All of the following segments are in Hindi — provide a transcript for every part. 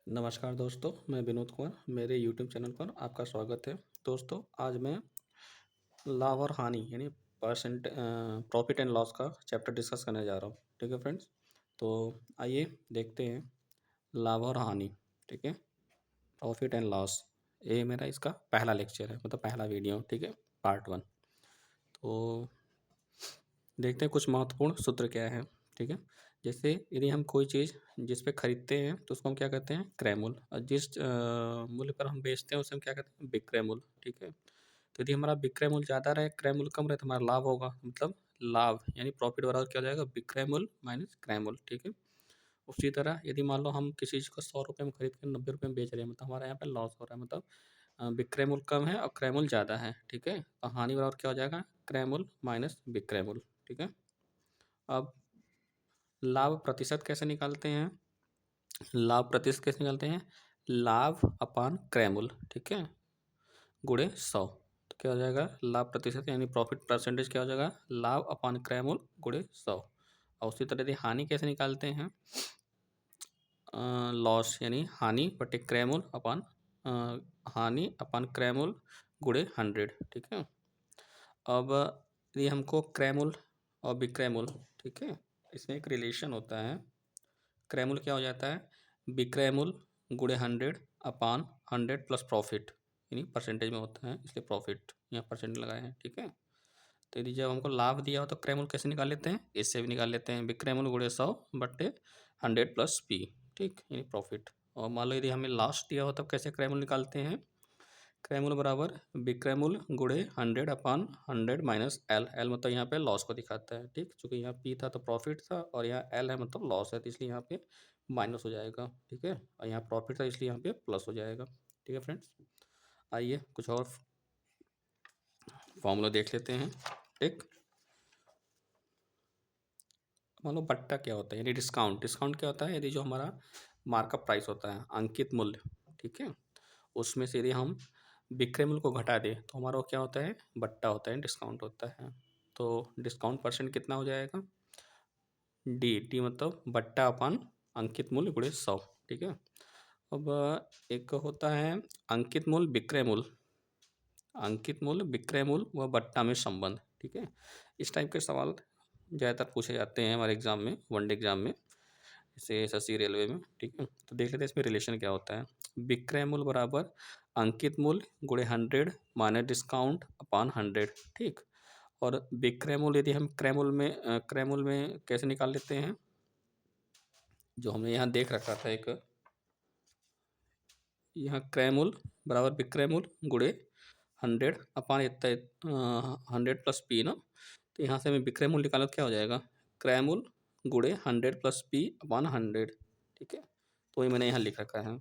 नमस्कार दोस्तों, मैं विनोद कुमार, मेरे यूट्यूब चैनल पर आपका स्वागत है। दोस्तों, आज मैं लाभ और हानि यानी प्रॉफिट एंड लॉस का चैप्टर डिस्कस करने जा रहा हूँ। ठीक है फ्रेंड्स, तो आइए देखते हैं लाभ और हानि। ठीक है, प्रॉफिट एंड लॉस, ये मेरा इसका पहला लेक्चर है, मतलब पहला वीडियो। ठीक है, पार्ट 1। तो देखते हैं कुछ महत्वपूर्ण सूत्र क्या है। ठीक है, जैसे यदि हम कोई चीज़ जिस पे खरीदते हैं तो उसको हम क्या कहते हैं, क्रय मूल्य, और जिस मूल्य पर हम बेचते हैं उसे हम क्या कहते हैं, विक्रय मूल्य। ठीक है, तो यदि हमारा विक्रय मूल्य ज़्यादा रहे, क्रय मूल्य कम रहे, तो हमारा लाभ होगा। मतलब लाभ यानी प्रॉफिट बराबर क्या हो जाएगा, विक्रय मूल्य माइनस क्रय मूल्य। ठीक है, उसी तरह यदि मान लो हम किसी चीज़ को 100 रुपये में खरीद कर 90 रुपये में बेच रहे हैं, मतलब हमारा यहाँ पे लॉस हो रहा है। मतलब विक्रय मूल्य कम है और क्रय मूल्य ज़्यादा है। ठीक है, तो हानि बराबर क्या हो जाएगा, क्रय मूल्य माइनस विक्रय मूल्य। ठीक है, अब लाभ प्रतिशत कैसे निकालते हैं? लाभ प्रतिशत कैसे निकालते हैं? लाभ अपान क्रय मूल्य, ठीक है, गुणे 100। तो क्या हो जाएगा, लाभ प्रतिशत यानी प्रॉफिट परसेंटेज क्या हो जाएगा, लाभ अपान क्रय मूल्य गुणे 100। और उसी तरह यदि हानि कैसे निकालते हैं? लॉस यानी हानि बटे क्रय मूल्य अपान हानि अपान क्रय मूल्य गुणे 100। ठीक है, अब यदि हमको क्रय मूल्य और विक्रय मूल्य, ठीक है, इसमें एक रिलेशन होता है। क्रय मूल्य क्या हो जाता है, विक्रय मूल्य गुणे 100 अपान 100 प्लस प्रॉफिट, यानी परसेंटेज में होता है, इसलिए प्रॉफिट यहाँ परसेंट लगाए हैं। ठीक है, तो यदि जब हमको लाभ दिया हो तो क्रय मूल्य कैसे निकाल लेते हैं, इससे भी निकाल लेते हैं, विक्रय मूल्य गुणे 100 बट्टे 100 प्लस पी। ठीक, यानी प्रॉफिट। और मान लो यदि हमें लॉस दिया हो तब कैसे क्रय मूल्य निकालते हैं, क्रय मूल्य बराबर विक्रय मूल्य गुणे 100 अपान 100 माइनस एल। एल मतलब यहाँ पे लॉस को दिखाता है। ठीक, चूंकि यहाँ पी था तो प्रॉफिट था, और यहाँ एल है मतलब लॉस है, तो इसलिए यहाँ पे माइनस हो जाएगा। ठीक है, और यहाँ प्रॉफिट था इसलिए यहाँ पे प्लस हो जाएगा। ठीक है फ्रेंड्स, आइए कुछ और फॉर्मूला देख लेते हैं। ठीक, मान लो बट्टा क्या होता है, यानी डिस्काउंट। डिस्काउंट क्या होता है, यदि जो हमारा मार्कअप प्राइस होता है, अंकित मूल्य, ठीक है, उसमें से यदि हम विक्रय मूल्य को घटा दें तो हमारा वो क्या होता है, बट्टा होता है, डिस्काउंट होता है। तो डिस्काउंट परसेंट कितना हो जाएगा, डी। डी मतलब बट्टा अपन अंकित मूल्य गुणे 100। ठीक है, अब एक होता है अंकित मूल्य विक्रय मूल्य, अंकित मूल्य विक्रय मूल्य व बट्टा में संबंध। ठीक है, इस टाइप के सवाल ज़्यादातर पूछे जाते हैं हमारे एग्जाम में, वनडे एग्जाम में, जैसे एसएससी रेलवे में। ठीक है, तो देख लेते हैं इसमें रिलेशन क्या होता है। विक्रय मूल्य बराबर अंकित मूल्य गुणे 100 माइनस डिस्काउंट अपान 100। ठीक, और विक्रय मूल्य यदि हम क्रय मूल्य में कैसे निकाल लेते हैं, जो हमने यहाँ देख रखा था एक, यहाँ क्रय मूल्य बराबर विक्रय मूल्य गुणे 100 अपान इतना 100 प्लस पी ना। तो यहाँ से हमें विक्रय मूल्य निकाला तो क्या हो जाएगा, क्रय मूल्य गुणे 100 प्लस पी अपान 100। ठीक है, तो ये मैंने यहाँ लिख रखा है,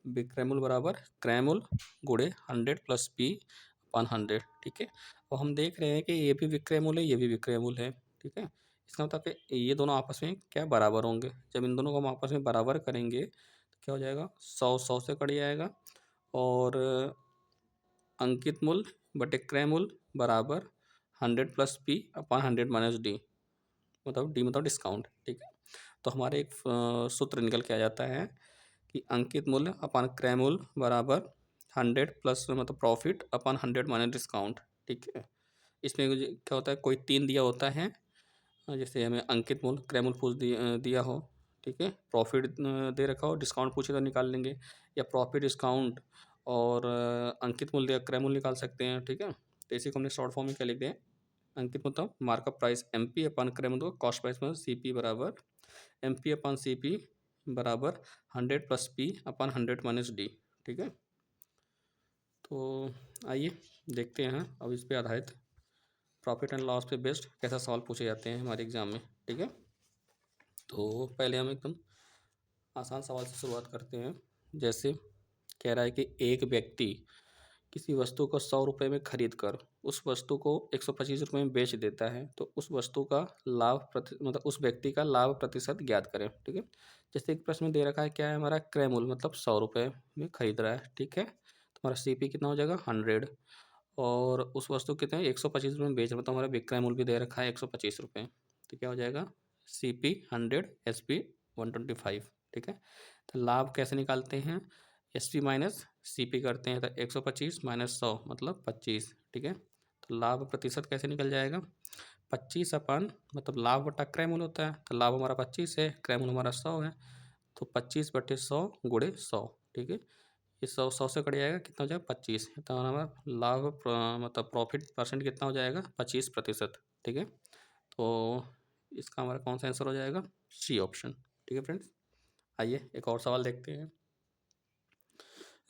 विक्रय मूल्य बराबर क्रय मूल्य गुणे 100 प्लस पी अपान 100। ठीक है, और हम देख रहे हैं कि ये भी विक्रय मूल्य है, ये भी विक्रय मूल्य है। ठीक है, इसका मतलब कि ये दोनों आपस में क्या बराबर होंगे। जब इन दोनों को हम आपस में बराबर करेंगे तो क्या हो जाएगा, 100 से कट जाएगा, और अंकित मूल्य बटे क्रय मूल्य बराबर 100 प्लस पी अपान 100 माइनस डी, मतलब डी मतलब डिस्काउंट। ठीक है, तो हमारे एक सूत्र निकल के आ जाता है कि अंकित मूल्य अपान क्रय मूल्य बराबर 100 प्लस मतलब प्रॉफिट अपान 100 माइनस डिस्काउंट। ठीक है, इसमें क्या होता है, कोई 3 दिया होता है, जैसे हमें अंकित मूल्य क्रय मूल्य दिया हो, ठीक है, प्रॉफिट दे रखा हो, डिस्काउंट पूछे तो निकाल लेंगे, या प्रॉफिट डिस्काउंट और अंकित मूल्य या क्रय मूल्य निकाल सकते हैं। ठीक है, तो इसी को हमने शॉर्ट फॉर्म में क्या लिख दिया, अंकित मतलब मार्कअप प्राइस एम पी अपान क्रय मतलब कॉस्ट प्राइस मतलब सी पी बराबर एम पी अपान सी पी बराबर 100 प्लस पी अपान 100 माइनस डी। ठीक है, तो आइए देखते हैं अब इस पे आधारित प्रॉफिट एंड लॉस पे बेस्ड कैसा सवाल पूछे जाते हैं हमारे एग्जाम में। ठीक है, तो पहले हम एकदम आसान सवाल से शुरुआत करते हैं। जैसे कह रहा है कि एक व्यक्ति किसी वस्तु को 100 रुपये में खरीद कर उस वस्तु को 125 रुपये में बेच देता है, तो उस वस्तु का मतलब उस व्यक्ति का लाभ प्रतिशत ज्ञात करें। ठीक है, जैसे एक प्रश्न में दे रखा है, क्या है हमारा क्रय मूल्य, मतलब 100 रुपये में खरीद रहा है। ठीक है, तो हमारा सीपी कितना हो जाएगा, 100, और उस वस्तु कितने 125 रुपये में बेच रहा है, मतलब हमारा विक्रय मूल्य भी दे रखा है 125 रुपये। तो क्या हो जाएगा, सी पी 100 एस पी 125। ठीक है। तो लाभ कैसे निकालते हैं, S P minus C P करते हैं, तो 125 माइनस 100 मतलब 25, ठीक है। तो लाभ प्रतिशत कैसे निकल जाएगा, 25 अपन मतलब लाभ बटा क्रय मूल्य होता है, तो लाभ हमारा 25 है, क्रय मूल्य हमारा 100 है, तो 25/100 गुणे 100, ठीक है। ये 100 से कट जाएगा, कितना हो जाएगा 25, तो हमारा लाभ मतलब प्रॉफिट परसेंट कितना हो जाएगा 25%, ठीक है। तो इसका हमारा कौन सा आंसर हो जाएगा, सी ऑप्शन, ठीक है फ्रेंड्स। आइए एक और सवाल देखते हैं।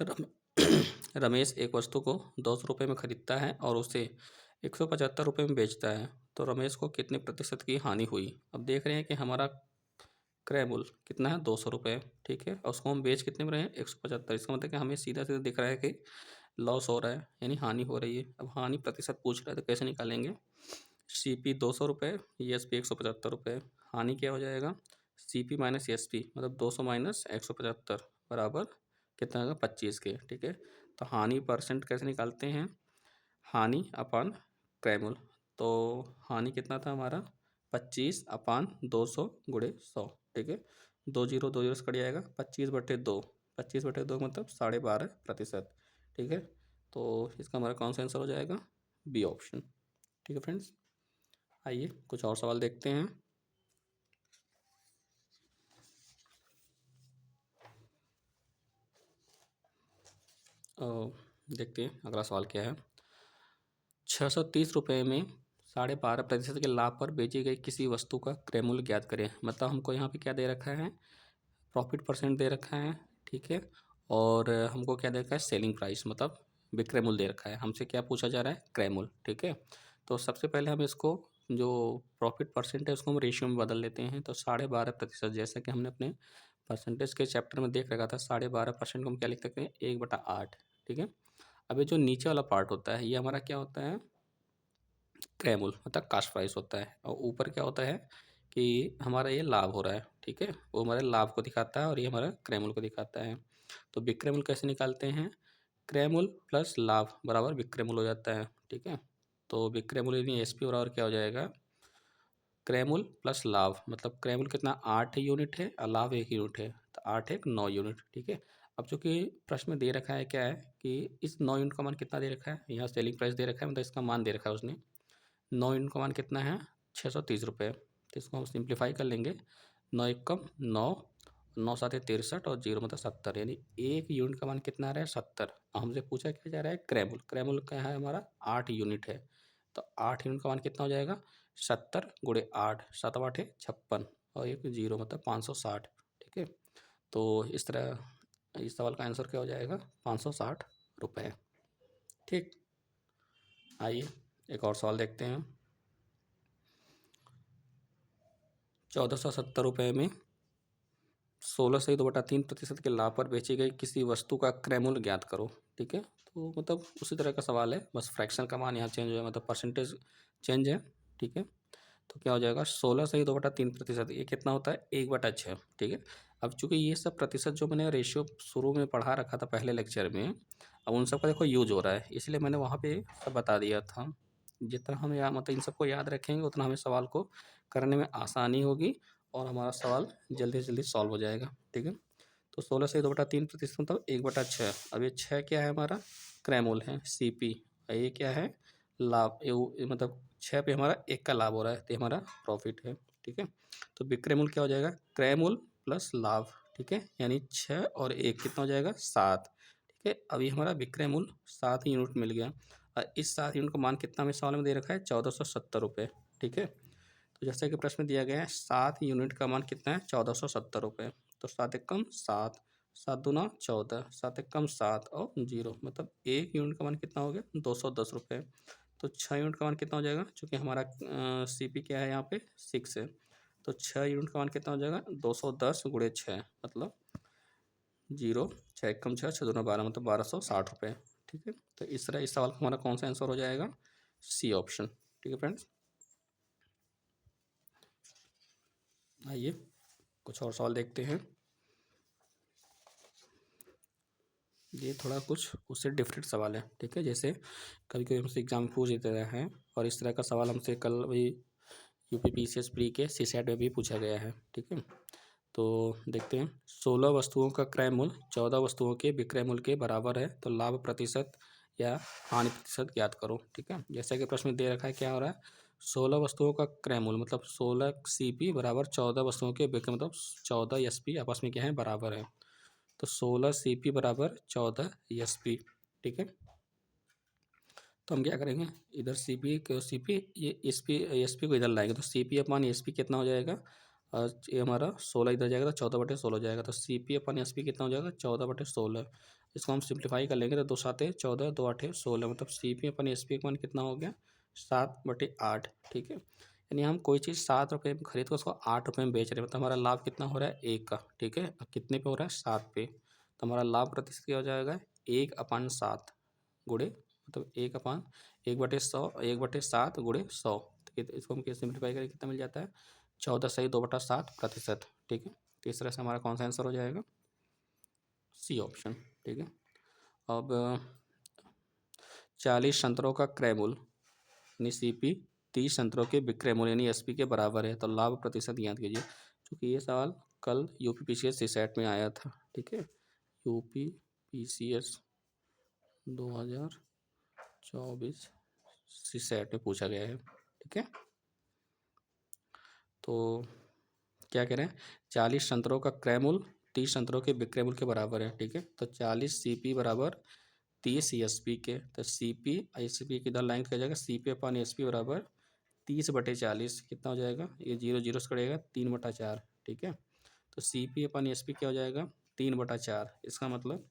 रम, रमेश एक वस्तु को 200 रुपये में खरीदता है और उसे 175 रुपये में बेचता है, तो रमेश को कितने प्रतिशत की हानि हुई। अब देख रहे हैं कि हमारा क्रय मूल्य कितना है 200 रुपये, ठीक है, और उसको हम बेच कितने में रहे हैं 175, इसका मतलब कि हमें सीधा सीधा दिख रहा है कि लॉस हो रहा है, यानी हानि हो रही है। अब हानि प्रतिशत पूछ रहा है तो कैसे निकालेंगे, सी पी 200 रुपये, एस पी 175 रुपये, हानि क्या हो जाएगा, C P minus S P मतलब 200 माइनस 175 बराबर कितना होगा 25 के, ठीक है। तो हानि परसेंट कैसे निकालते हैं, हानि अपान क्रय मूल्य, तो हानि कितना था हमारा 25/200 गुणे 100, ठीक है। 2 0 से कट जाएगा, 25/2, 25/2 मतलब 12.5%, ठीक है। तो इसका हमारा कौन सा आंसर हो जाएगा, बी ऑप्शन, ठीक है फ्रेंड्स। आइए कुछ और सवाल देखते हैं। देखते हैं अगला सवाल क्या है। 630 रुपये में 12.5% के लाभ पर बेची गई किसी वस्तु का क्रय मूल्य ज्ञात करें। मतलब हमको यहाँ पे क्या दे रखा है, प्रॉफिट परसेंट दे रखा है, ठीक है, और हमको क्या दे रखा है, सेलिंग प्राइस मतलब विक्रय मूल्य दे रखा है। हमसे क्या पूछा जा रहा है, क्रय मूल्य, ठीक है। तो सबसे पहले हम इसको जो प्रॉफिट परसेंट है उसको हम रेशियो में बदल लेते हैं, तो 12.5%, जैसा कि हमने अपने परसेंटेज के चैप्टर में देख रखा था, 12.5% को हम क्या लिख सकते हैं 1/8, ठीक है। अब ये जो नीचे वाला पार्ट होता है ये हमारा क्या होता है, क्रय मूल्य मतलब कास्ट प्राइस होता है, और ऊपर क्या होता है कि हमारा ये लाभ हो रहा है, ठीक है, वो हमारे लाभ को दिखाता है और ये हमारा क्रय मूल्य को दिखाता है। तो विक्रय मूल्य कैसे निकालते हैं, क्रय मूल्य प्लस लाभ बराबर विक्रय मूल्य हो जाता है, ठीक है। तो विक्रय मूल्य यानी एस पी बराबर क्या हो जाएगा, क्रय मूल्य प्लस लाभ, मतलब क्रय मूल्य कितना 8 यूनिट है और लाभ 1 यूनिट है, तो 8 1 9 यूनिट, ठीक है। अब चूंकि प्रश्न में दे रखा है क्या है कि इस 9 यूनिट का मान कितना दे रखा है, यहाँ सेलिंग प्राइस दे रखा है, मतलब इसका मान दे रखा है उसने, 9 यूनिट का मान कितना है 630 रुपये, तो इसको हम सिंप्लीफाई कर लेंगे, 9 एकम 9, 9 7 63 और 0 मतलब 70, यानी 1 यूनिट का मान कितना आ रहा है 70। हमसे पूछा क्या जा रहा है, क्रय मूल्य, क्रय मूल्य क्या है हमारा 8 यूनिट है, तो 8 यूनिट का मान कितना हो जाएगा 70 गुणे 8, 7 8 56 और 1 0 मतलब 560, ठीक है। तो इस तरह इस सवाल का आंसर क्या हो जाएगा 560 रुपये, ठीक। आइए एक और सवाल देखते हैं। 1470 रुपये में 16 से 2/3% के लाभ पर बेची गई किसी वस्तु का क्रय मूल्य ज्ञात करो, ठीक है। तो मतलब उसी तरह का सवाल है, बस फ्रैक्शन का मान यहाँ चेंज हुआ है, मतलब परसेंटेज चेंज है, ठीक है। तो क्या हो जाएगा 16 से 2/3%, ये कितना होता है 1/6, ठीक है। अब चूंकि ये सब प्रतिशत जो मैंने रेशियो शुरू में पढ़ा रखा था पहले लेक्चर में, अब उन सब का देखो यूज हो रहा है, इसलिए मैंने वहाँ पे सब बता दिया था। जितना हम मतलब इन सबको याद रखेंगे उतना हमें सवाल को करने में आसानी होगी और हमारा सवाल जल्दी से जल्दी सॉल्व हो जाएगा, ठीक है। तो 16 से 2/3% मतलब 1/6। अब ये 6 क्या है हमारा क्रय मूल्य है सी पी, ये क्या है लाभ, ये मतलब 6 पे हमारा 1 का लाभ हो रहा है, तो ये हमारा प्रॉफिट है, ठीक है। तो विक्रय मूल्य क्या हो जाएगा, क्रय मूल्य प्लस लाभ, ठीक है, यानी 6 और 1 कितना हो जाएगा 7, ठीक है। अभी हमारा विक्रय मूल्य 7 यूनिट मिल गया, और इस 7 यूनिट का मान कितना हमें सवाल में दे रखा है 1470 रुपये, ठीक है। तो जैसे कि प्रश्न में दिया गया है 7 यूनिट का मान कितना है 1470 रुपये, तो 7 एकम 7, 7 दूना 14, 7 एकम 7 और 0 मतलब 1 यूनिट का मान कितना हो गया 210 रुपये। तो 6 यूनिट का मान कितना हो जाएगा, चूँकि हमारा सी पी क्या है यहाँ पे 6 है, तो 6 यूनिट का मान कितना हो जाएगा 210 गुणे 6 मतलब 0, 6 एकम 6, 6 दूना 12 मतलब 1260 रुपये, ठीक है। तो इस तरह इस सवाल का हमारा कौन सा आंसर हो जाएगा, सी ऑप्शन, ठीक है फ्रेंड्स। आइए कुछ और सवाल देखते हैं। ये थोड़ा कुछ उससे डिफरेंट सवाल है, ठीक है, जैसे कभी कभी हमसे एग्जाम में पूछ देते हैं, और इस तरह का सवाल हमसे कल वही यूपी पीसीएस प्री के सी सेट में भी पूछा गया है, ठीक है। तो देखते हैं, 16 वस्तुओं का क्रय मूल्य 14 वस्तुओं के विक्रय मूल्य के बराबर है, तो लाभ प्रतिशत या हानि प्रतिशत ज्ञात करो। ठीक है, जैसा कि प्रश्न में दे रखा है, क्या हो रहा है, 16 वस्तुओं का क्रय मूल्य मतलब 16 CP बराबर 14 वस्तुओं के विक्रय मतलब 14 SP आपस में क्या है, बराबर है। तो 16 CP बराबर 14 SP। ठीक है, तो हम क्या करेंगे, इधर CP को CP, ये SP को इधर लाएंगे, तो CP अपॉन SP कितना हो जाएगा, ये हमारा 16 इधर जाएगा तो 14/16 हो जाएगा, तो CP अपॉन SP कितना हो जाएगा, 14/16। इसको हम सिंप्लीफाई कर लेंगे तो 2 7 14, 2 8 16, मतलब CP अपॉन SP का मान कितना हो गया, 7/8। ठीक है, यानी हम कोई चीज़ 7 रुपये में खरीद कर उसको 8 रुपये में बेच रहे हैं, मतलब हमारा लाभ कितना हो रहा है, 1 का। ठीक है, अब कितने पे हो रहा है, 7 पे, तो हमारा लाभ प्रतिशत क्या हो जाएगा, 1/7 गुणे, मतलब 1/100, 1/7 गुणे 100। ठीक है, इसको हम कैसे सिंप्लीफाई करें, कितना मिल जाता है, 14/2/7%। ठीक है, तो इस तरह से हमारा कौन सा आंसर हो जाएगा, C ऑप्शन। ठीक है, अब 40 संतरों का क्रय मूल्य यानी CP 30 संतरों के विक्रय मूल्य यानी SP के बराबर है, तो लाभ प्रतिशत ज्ञात कीजिए। क्योंकि ये सवाल कल UPPCS CSAT में आया था। ठीक है, UPPCS 2024 CSAT में पूछा गया है। ठीक है, तो क्या कह रहे हैं, 40 संतरों का क्रय मूल्य 30 संतरों के विक्रय मूल्य के बराबर है। ठीक है, तो 40 CP बराबर 30 SP के, तो CP SP की इधर लाइन किया जाएगा, CP अपॉन SP बराबर 30/40 कितना हो जाएगा, ये 0 0 से कटेगा, 3/4। ठीक है, तो CP अपॉन SP क्या हो जाएगा, 3/4। इसका मतलब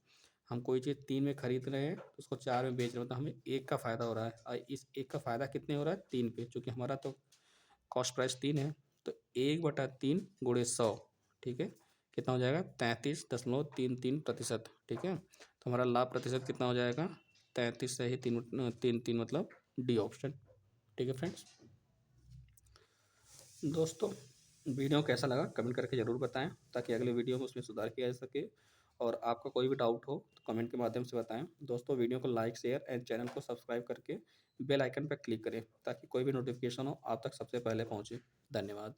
हम कोई चीज़ 3 में खरीद रहे हैं, उसको 4 में बेच रहे हैं, मतलब हमें 1 का फ़ायदा हो रहा है, और इस 1 का फ़ायदा कितने हो रहा है, 3 पे, क्योंकि हमारा तो कॉस्ट प्राइस 3 है, तो 1/3 गुणे 100। ठीक है, कितना हो जाएगा, 33.33%। ठीक है, तो हमारा लाभ प्रतिशत कितना हो जाएगा, 33 से ही 3 मतलब D ऑप्शन। ठीक है फ्रेंड्स, दोस्तों वीडियो कैसा लगा कमेंट करके ज़रूर बताएं, ताकि अगले वीडियो में उसमें सुधार किया जा सके, और आपका कोई भी डाउट हो तो कमेंट के माध्यम से बताएं। दोस्तों वीडियो को लाइक शेयर एंड चैनल को सब्सक्राइब करके बेल आइकन पर क्लिक करें, ताकि कोई भी नोटिफिकेशन हो आप तक सबसे पहले पहुंचे। धन्यवाद।